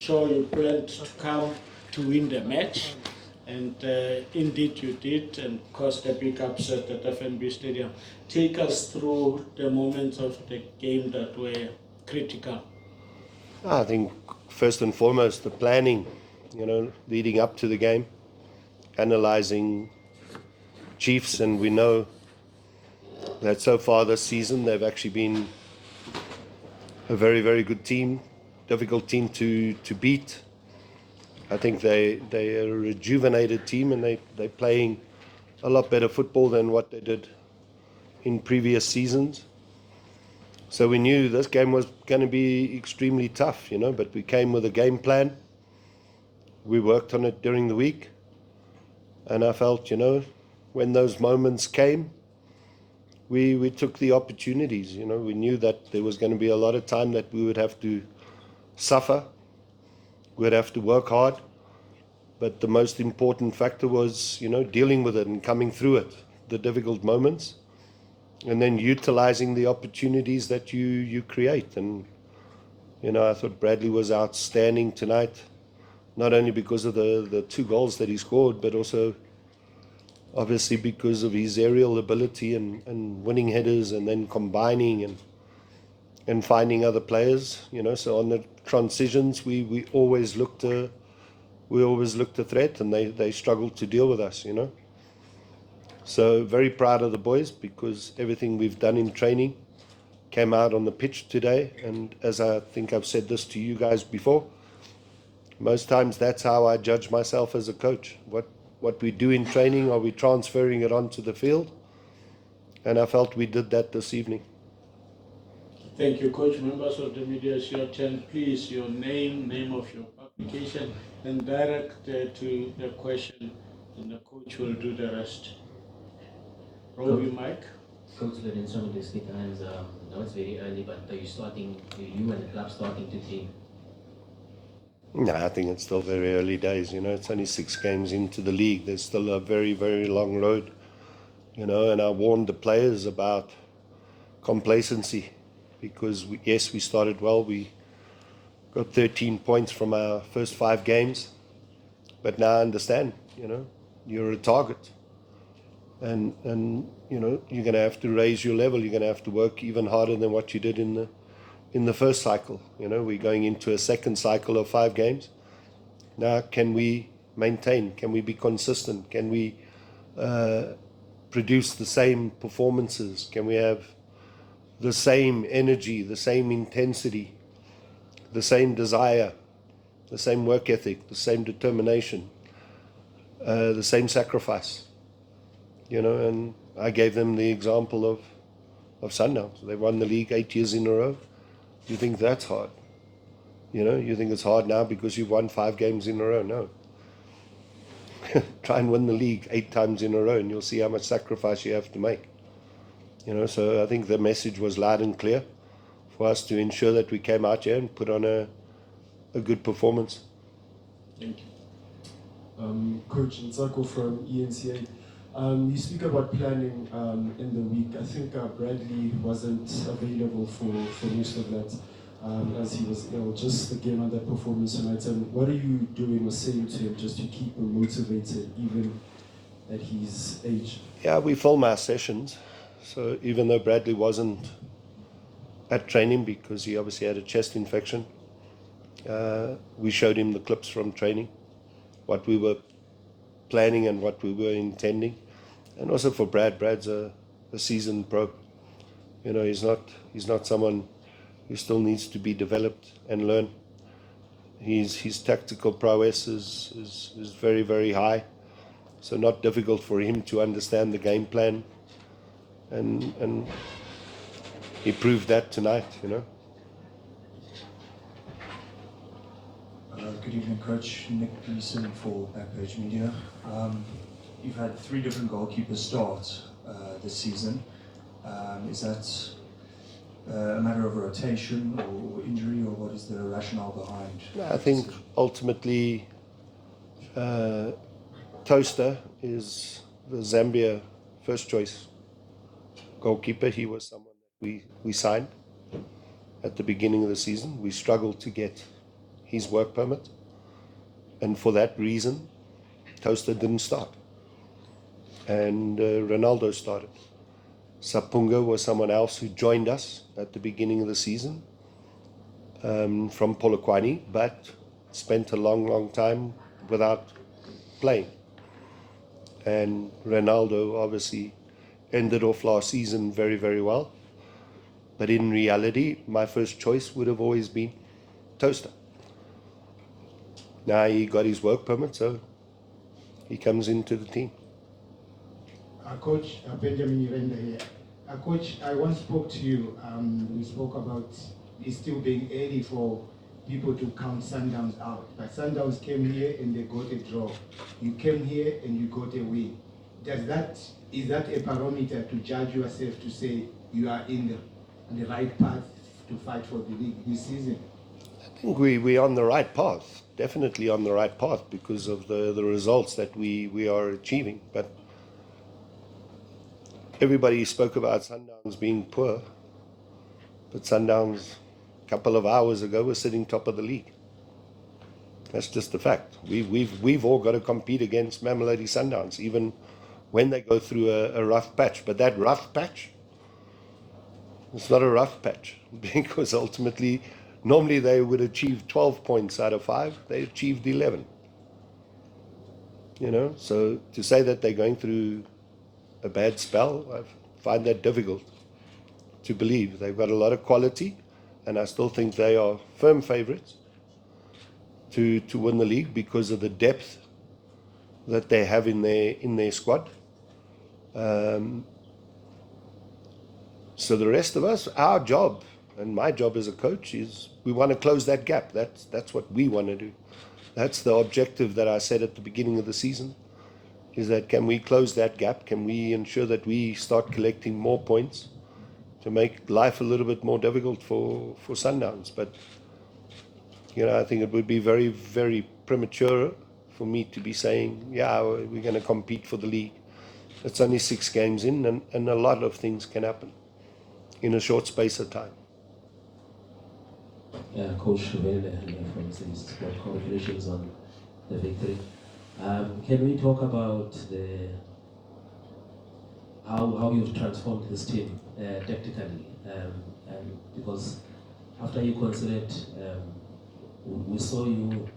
Sure, you planned to come to win the match, and indeed you did, and caused a big upset at FNB Stadium. Take us through the moments of the game that were critical. I think first and foremost the planning, leading up to the game, analysing Chiefs, and we know that so far this season they've actually been a very, very good team, difficult team to beat. I think they're a rejuvenated team, and they're playing a lot better football than what they did in previous seasons. So we knew this game was going to be extremely tough, but we came with a game plan. We worked on it during the week, and I felt, when those moments came, we took the opportunities. We knew that there was going to be a lot of time that we would have to suffer, we'd have to work hard, but the most important factor was, dealing with it and coming through it, the difficult moments, and then utilizing the opportunities that you create. And I thought Bradley was outstanding tonight, not only because of the 2 goals that he scored, but also obviously because of his aerial ability and winning headers, and then combining and finding other players. So on the transitions, we always looked a threat, and they struggled to deal with us. So very proud of the boys, because everything we've done in training came out on the pitch today. And as I think I've said this to you guys before, most times that's how I judge myself as a coach. What we do in training, are we transferring it onto the field? And I felt we did that this evening. Thank you, Coach. Members of the media, it's your turn. Please, your name of your publication, and direct to the question, and the coach will do the rest. Robbie, Mike. Coach Lorenzo with the Stick Hands, now it's very early, but are you and the club starting to train? No, I think it's still very early days. It's only 6 games into the league. There's still a very, very long road. And I warned the players about complacency, because yes, we started well. We got 13 points from our first 5 games, but now I understand. You're a target, and you're going to have to raise your level. You're going to have to work even harder than what you did in the first cycle. We're going into a second cycle of 5 games. Now, can we maintain? Can we be consistent? Can we produce the same performances? Can we have the same energy, the same intensity, the same desire, the same work ethic, the same determination, the same sacrifice? And I gave them the example of Sundowns. They won the league 8 years in a row. You think that's hard? You think it's hard now because you've won 5 games in a row? No. Try and win the league 8 times in a row, and you'll see how much sacrifice you have to make. So I think the message was loud and clear for us to ensure that we came out here and put on a good performance. Thank you. Coach Ntsako from ENCA. You speak about planning in the week. I think Bradley wasn't available for most of that as he was ill. Just again on that performance tonight. And what are you doing or saying to him just to keep him motivated even at his age? Yeah, we film our sessions. So even though Bradley wasn't at training because he obviously had a chest infection, we showed him the clips from training, what we were planning and what we were intending. And also for Brad's a seasoned pro. He's not someone who still needs to be developed and learn. His tactical prowess is very, very high, so not difficult for him to understand the game plan, and he proved that tonight. Good evening, Coach. Nick Gleeson for Backpage Media. You've had 3 different goalkeepers start this season. Is that a matter of rotation or injury, or what is the rationale behind? I think ultimately Toaster is the Zambia first choice goalkeeper. He was someone that we signed at the beginning of the season. We struggled to get his work permit. And for that reason, Toaster didn't start. And Ronaldo started. Sapunga was someone else who joined us at the beginning of the season from Polokwane, but spent a long, long time without playing. And Ronaldo obviously ended off last season very, very well. But in reality, my first choice would have always been Toaster. Now he got his work permit, so he comes into the team. Coach Benjamin Yurenda here. Coach, I once spoke to you. We spoke about it still being early for people to count Sundowns out. But Sundowns came here and they got a draw. You came here and you got a win. Is that a barometer to judge yourself to say you are in the right path to fight for the league this season? I think we're on the right path, definitely on the right path because of the results that we are achieving. But everybody spoke about Sundowns being poor, but Sundowns a couple of hours ago were sitting top of the league. That's just a fact. We've all got to compete against Mamelodi Sundowns, even when they go through a rough patch. But that rough patch, it's not a rough patch because ultimately, normally they would achieve 12 points out of 5. They achieved 11. You know, so to say that they're going through a bad spell, I find that difficult to believe. They've got a lot of quality, and I still think they are firm favourites to win the league because of the depth that they have in their squad. So the rest of us, our job, and my job as a coach, is we want to close that gap. That's what we want to do. That's the objective that I said at the beginning of the season, is that can we close that gap? Can we ensure that we start collecting more points to make life a little bit more difficult for Sundowns? But, you know, I think it would be very, very premature for me to be saying, yeah, we're going to compete for the league. It's only 6 games in, and a lot of things can happen in a short space of time. Yeah, Coach Vele from Sport, congratulations on the victory. Can we talk about how you've transformed this team tactically? Because after you considered, we saw you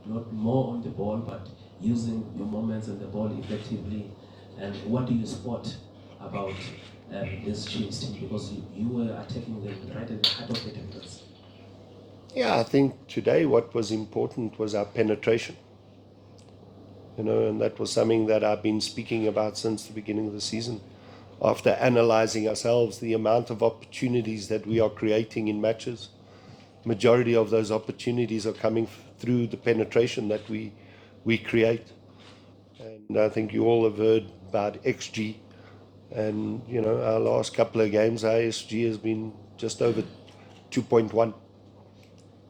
not more on the ball, but using your moments and the ball effectively. And what do you spot about this Chiefs team? Because you were attacking them right at the heart of the defense. Yeah, I think today what was important was our penetration. You know, and that was something that I've been speaking about since the beginning of the season. After analyzing ourselves, the amount of opportunities that we are creating in matches, majority of those opportunities are coming through the penetration that we create. And I think you all have heard about XG. And, you know, our last couple of games, our XG has been just over 2.1,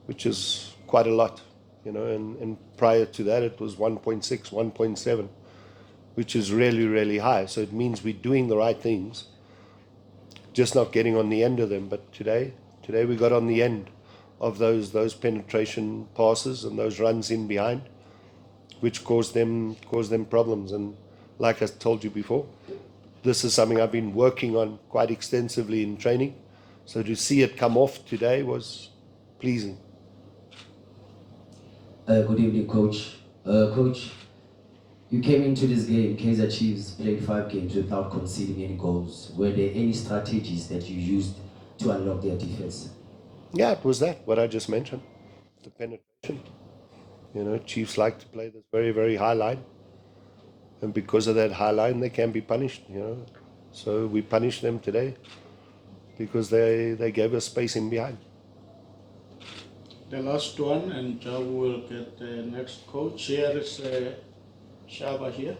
which is quite a lot. You know, and prior to that, it was 1.6, 1.7, which is really, really high. So it means we're doing the right things, just not getting on the end of them. But today we got on the end of those penetration passes and those runs in behind, which caused them problems. And like I told you before, this is something I've been working on quite extensively in training. So to see it come off today was pleasing. Good evening, Coach. Coach, you came into this game, Kaizer Chiefs played 5 games without conceding any goals. Were there any strategies that you used to unlock their defense? Yeah, it was that, what I just mentioned, the penetration. You know, Chiefs like to play this very, very high line. And because of that high line, they can be punished, you know. So we punished them today because they gave us space in behind. The last one, and Jabu will get the next coach. Here is Shaba here.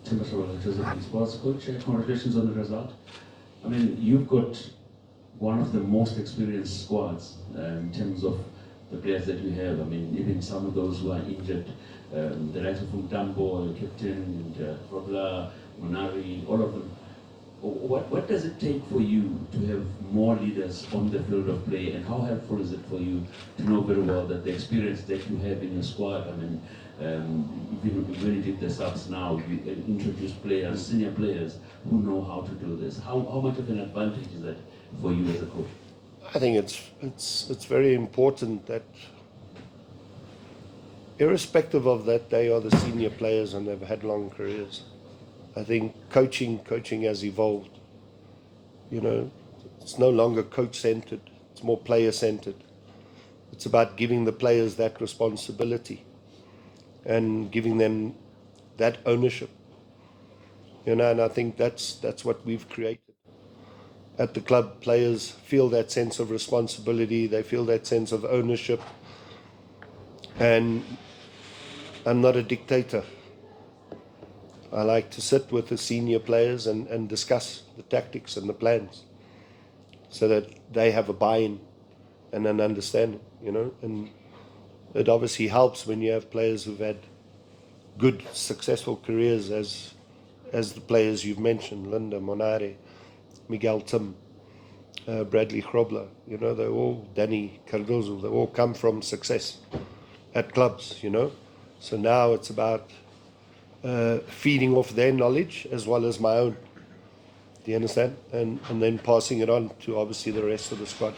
Timothy Joseph, sports coach. Congratulations on the result. I mean, you've got one of the most experienced squads in terms of the players that you have. I mean, even some of those who are injured, the likes of Mtambo, captain, and Robla, Monari, all of them. what does it take for you to have more leaders on the field of play, and how helpful is it for you to know very well that the experience that you have in your squad, I mean, when you did the subs now, you introduce players, senior players who know how to do this. How much of an advantage is that for you as a coach? I think it's very important that, irrespective of that, they are the senior players and they've had long careers. I think coaching has evolved. You know, it's no longer coach-centered. It's more player-centered. It's about giving the players that responsibility and giving them that ownership. You know, and I think that's what we've created at the club. Players feel that sense of responsibility. They feel that sense of ownership. And I'm not a dictator. I like to sit with the senior players and discuss the tactics and the plans so that they have a buy-in and an understanding, you know. And it obviously helps when you have players who've had good, successful careers as the players you've mentioned, Linda, Monare, Miguel Tim, Bradley Grobler, you know, they're all, Danny Cardozo, they all come from success at clubs, you know. So now it's about feeding off their knowledge as well as my own. Do you understand? And then passing it on to obviously the rest of the squad.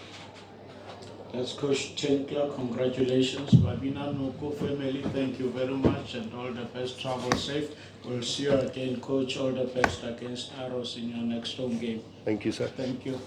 That's Coach Tinkler. Congratulations. Babina Noko family, thank you very much and all the best. Travel safe. We'll see you again, Coach. All the best against Arrows in your next home game. Thank you, sir. Thank you.